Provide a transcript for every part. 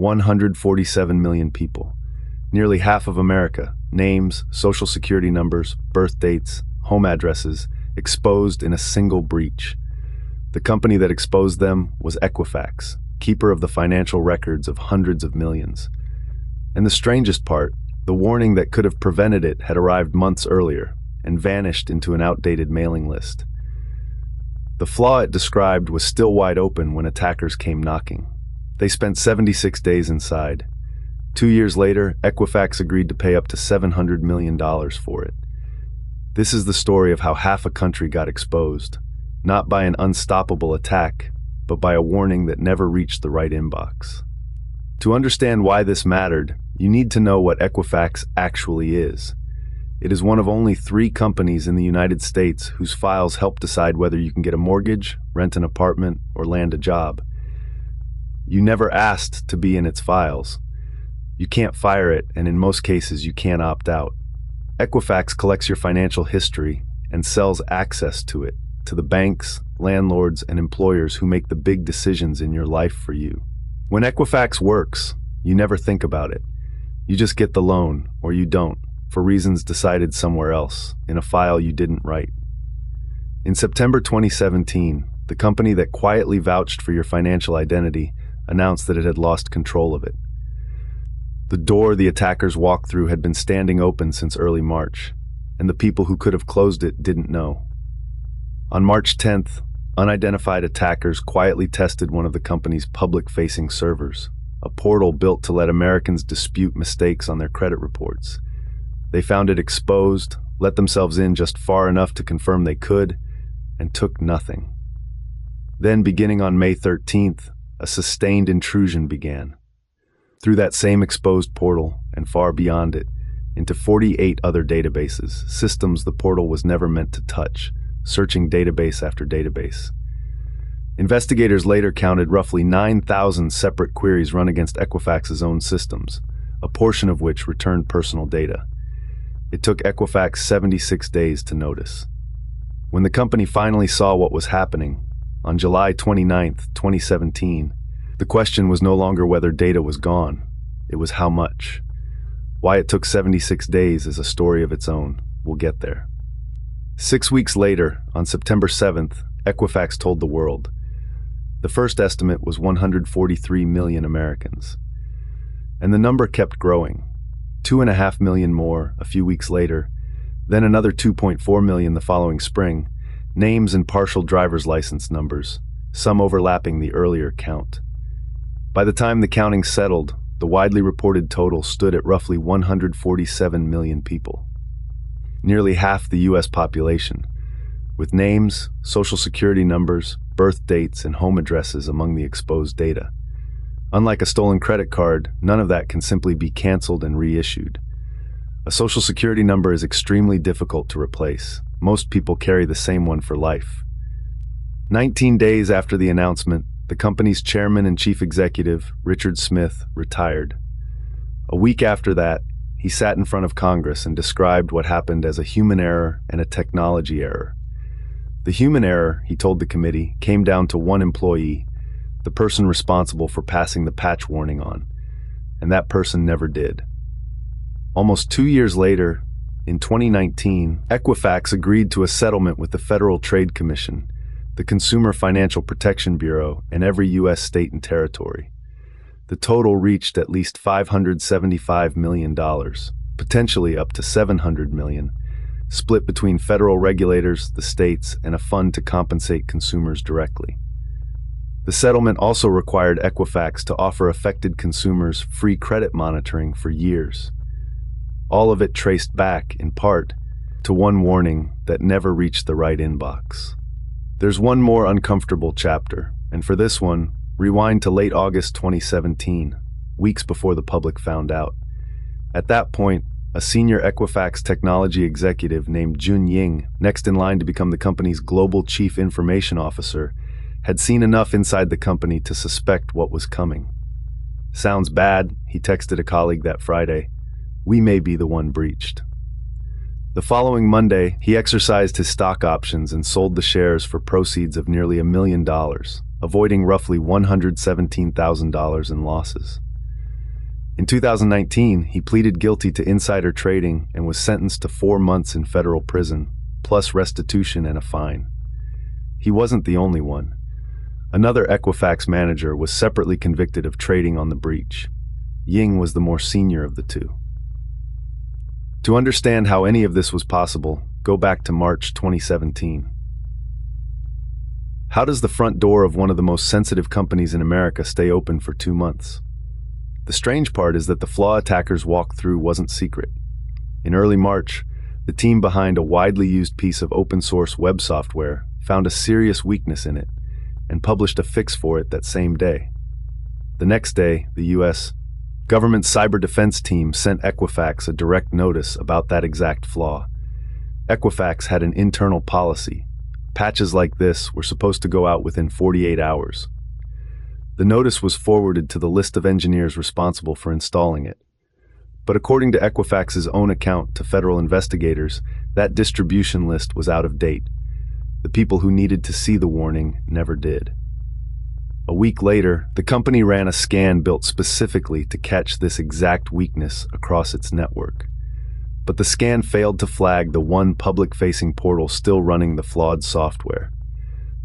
147 million people. Nearly half of America, names, social security numbers, birth dates, home addresses, exposed in a single breach. The company that exposed them was Equifax, keeper of the financial records of hundreds of millions. And the strangest part, the warning that could have prevented it had arrived months earlier and vanished into an outdated mailing list. The flaw it described was still wide open when attackers came knocking. They spent 76 days inside. 2 years later, Equifax agreed to pay up to $700 million for it. This is the story of how half a country got exposed, not by an unstoppable attack, but by a warning that never reached the right inbox. To understand why this mattered, you need to know what Equifax actually is. It is one of only 3 companies in the United States whose files help decide whether you can get a mortgage, rent an apartment, or land a job. You never asked to be in its files. You can't fire it, and in most cases, you can't opt out. Equifax collects your financial history and sells access to it to the banks, landlords, and employers who make the big decisions in your life for you. When Equifax works, you never think about it. You just get the loan, or you don't, for reasons decided somewhere else, in a file you didn't write. In September 2017, the company that quietly vouched for your financial identity announced that it had lost control of it. The door the attackers walked through had been standing open since early March, and the people who could have closed it didn't know. On March 10th, unidentified attackers quietly tested one of the company's public-facing servers, a portal built to let Americans dispute mistakes on their credit reports. They found it exposed, let themselves in just far enough to confirm they could, and took nothing. Then, beginning on May 13th, a sustained intrusion began. Through that same exposed portal, and far beyond it, into 48 other databases, systems the portal was never meant to touch, searching database after database. Investigators later counted roughly 9,000 separate queries run against Equifax's own systems, a portion of which returned personal data. It took Equifax 76 days to notice. When the company finally saw what was happening, on July 29, 2017, the question was no longer whether data was gone, it was how much. Why it took 76 days is a story of its own. We'll get there. 6 weeks later, on September 7th, Equifax told the world. The first estimate was 143 million Americans. And the number kept growing. 2.5 million more a few weeks later, then another 2.4 million the following spring, names and partial driver's license numbers, some overlapping the earlier count. By the time the counting settled, the widely reported total stood at roughly 147 million people. Nearly half the U.S. population, with names, social security numbers, birth dates, and home addresses among the exposed data. Unlike a stolen credit card, none of that can simply be canceled and reissued. A social security number is extremely difficult to replace. Most people carry the same one for life. 19 days after the announcement, the company's chairman and chief executive, Richard Smith, retired. A week after that, he sat in front of Congress and described what happened as a human error and a technology error. The human error, he told the committee, came down to one employee, the person responsible for passing the patch warning on, and that person never did. Almost 2 years later, in 2019, Equifax agreed to a settlement with the Federal Trade Commission, the Consumer Financial Protection Bureau, and every U.S. state and territory. The total reached at least $575 million, potentially up to $700 million, split between federal regulators, the states, and a fund to compensate consumers directly. The settlement also required Equifax to offer affected consumers free credit monitoring for years. All of it traced back, in part, to one warning that never reached the right inbox. There's one more uncomfortable chapter, and for this one, rewind to late August 2017, weeks before the public found out. At that point, a senior Equifax technology executive named Jun Ying, next in line to become the company's global chief information officer, had seen enough inside the company to suspect what was coming. "Sounds bad," he texted a colleague that Friday. "We may be the one breached." The following Monday, he exercised his stock options and sold the shares for proceeds of nearly $1 million, avoiding roughly $117,000 in losses. In 2019, he pleaded guilty to insider trading and was sentenced to 4 months in federal prison, plus restitution and a fine. He wasn't the only one. Another Equifax manager was separately convicted of trading on the breach. Ying was the more senior of the two. To understand how any of this was possible, go back to March 2017. How does the front door of one of the most sensitive companies in America stay open for 2 months? The strange part is that the flaw attackers walked through wasn't secret. In early March, the team behind a widely used piece of open-source web software found a serious weakness in it and published a fix for it that same day. The next day, the U.S. government cyber defense team sent Equifax a direct notice about that exact flaw. Equifax had an internal policy. Patches like this were supposed to go out within 48 hours. The notice was forwarded to the list of engineers responsible for installing it. But according to Equifax's own account to federal investigators, that distribution list was out of date. The people who needed to see the warning never did. A week later, the company ran a scan built specifically to catch this exact weakness across its network. But the scan failed to flag the one public-facing portal still running the flawed software.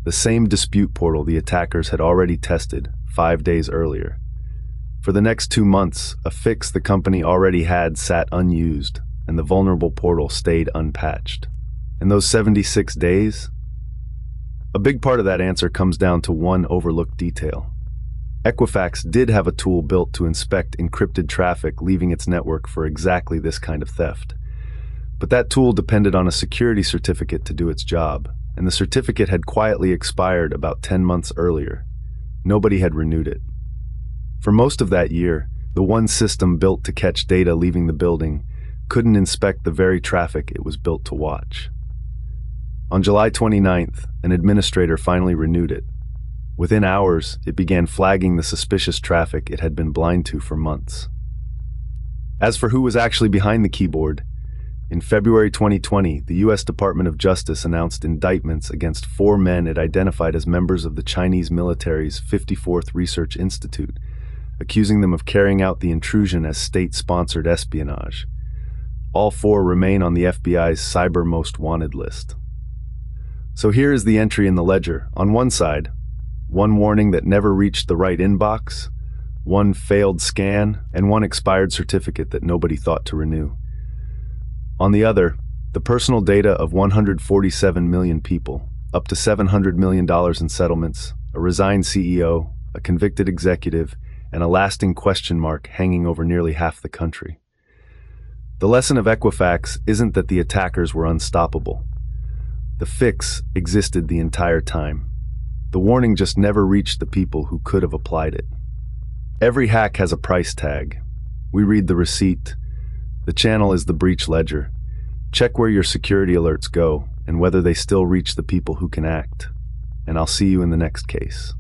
The same dispute portal the attackers had already tested 5 days earlier. For the next 2 months, a fix the company already had sat unused, and the vulnerable portal stayed unpatched. In those 76 days, a big part of that answer comes down to one overlooked detail. Equifax did have a tool built to inspect encrypted traffic leaving its network for exactly this kind of theft. But that tool depended on a security certificate to do its job, and the certificate had quietly expired about 10 months earlier. Nobody had renewed it. For most of that year, the one system built to catch data leaving the building couldn't inspect the very traffic it was built to watch. On July 29th, an administrator finally renewed it. Within hours, it began flagging the suspicious traffic it had been blind to for months. As for who was actually behind the keyboard, in February 2020, the U.S. Department of Justice announced indictments against 4 men it identified as members of the Chinese military's 54th Research Institute, accusing them of carrying out the intrusion as state-sponsored espionage. All 4 remain on the FBI's Cyber Most Wanted list. So here is the entry in the ledger. On one side, one warning that never reached the right inbox, one failed scan, and one expired certificate that nobody thought to renew. On the other, the personal data of 147 million people, up to $700 million in settlements, a resigned CEO, a convicted executive, and a lasting question mark hanging over nearly half the country. The lesson of Equifax isn't that the attackers were unstoppable. The fix existed the entire time. The warning just never reached the people who could have applied it. Every hack has a price tag. We read the receipt. The channel is the breach ledger. Check where your security alerts go and whether they still reach the people who can act. And I'll see you in the next case.